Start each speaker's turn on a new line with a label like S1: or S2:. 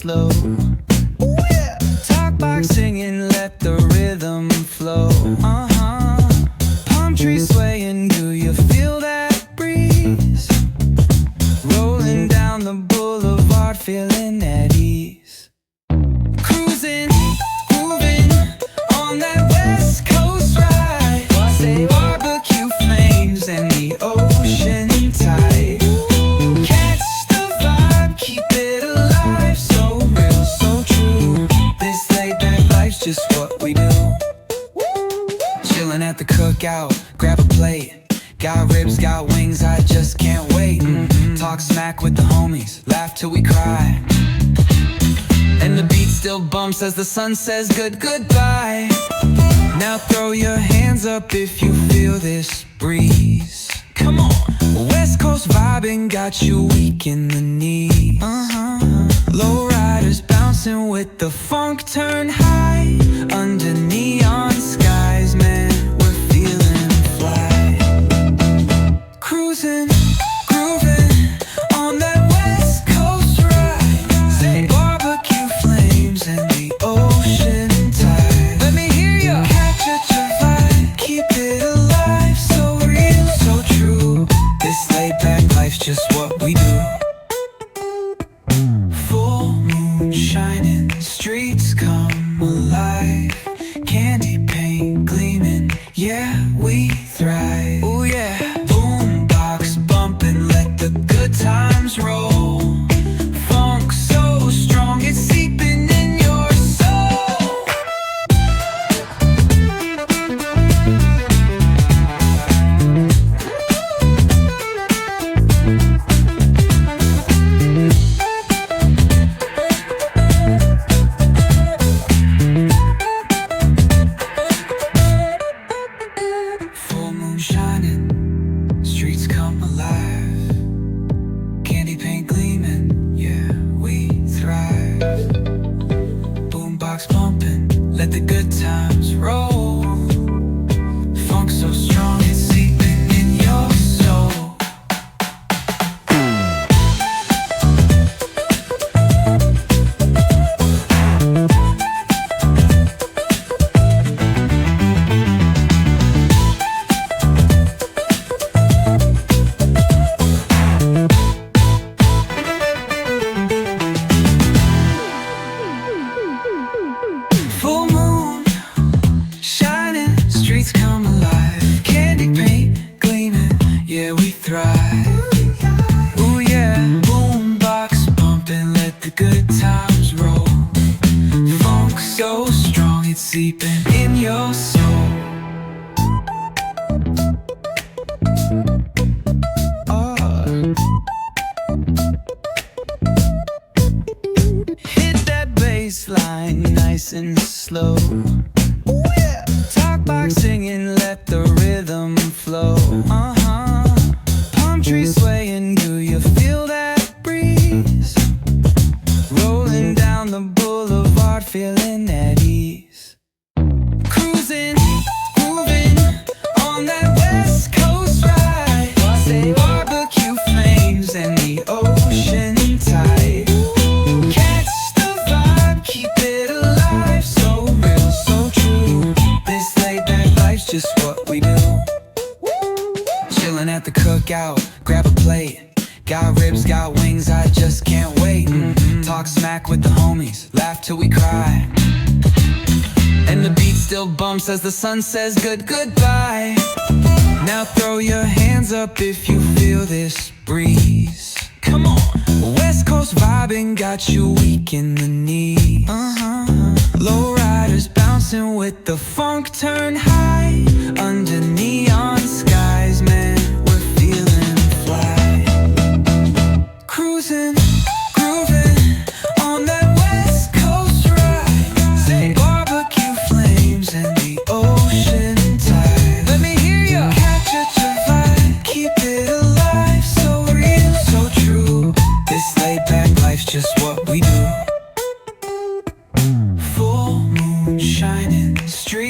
S1: slow. Talk box singing, let the rhythm flow. Palm trees swaying, do you feel that breeze? Rolling down the boulevard, feeling at ease. Cruising, moving on that West Coast ride. Say barbecue flames and the ocean tide. Catch the vibe, keep it alive. So real, so true. This laid back life's just what we do. Chilling at the cookout, grab a plate. Got ribs, got wings, I just can't wait. Talk smack with the homies, laugh till we cry. And the beat still bumps as the sun says goodbye. Now throw your hands up if you feel this breeze. Come on. West Coast vibing got you weak in the knees. Low riders bouncing with the funk turn high. Under neon skies, man, we're feeling fly. Cruising, grooving on that West Coast ride. Say barbecue flames and the ocean tide. Let me hear ya. Catch your vibe, keep it alive. So real, so true. This laid back life's just what we do. Full moon shining, streets come alive. Candy paint gleaming, yeah, we thrive. Oh yeah. Boombox bumping, let the good times roll. Funk so strong, it's seeping in your soul. Full moon shining, streets come alive. Candy paint gleaming, yeah, we thrive. Boombox bumping, let the good times roll. Funk so strong, it's seeping in your soul. Full moon shining, streets come alive. Candy paint gleaming, yeah, we thrive. Ooh yeah. Boombox bumping, let the good times roll. Funk so strong, it's seeping in your soul. Hit that bass line nice and slow. Talk box singing, let the rhythm flow. Palm trees swaying, do you feel that breeze? Rolling down the boulevard, feeling at ease. Cruising, moving on that West Coast ride. Say barbecue flames and the ocean tide. Catch the vibe, keep it alive. So real, so true. This laid back life's just what we do. Chilling at the cookout, grab a plate. Got ribs, got wings, I just can't wait. Talk smack with the homies, laugh till we cry. And the beat still bumps as the sun says goodbye. Now throw your hands up if you feel this breeze. Come on. West Coast vibing got you weak in the knees. Low riders bouncing with the funk turn high. Under neon skies, man, we're feeling fly. Cruising, grooving on that West Coast ride. Say barbecue flames and the ocean tide. Let me hear ya. Catch your vibe, keep it alive. So real, so true. This laid back life's just what we do. Full moon shining, streets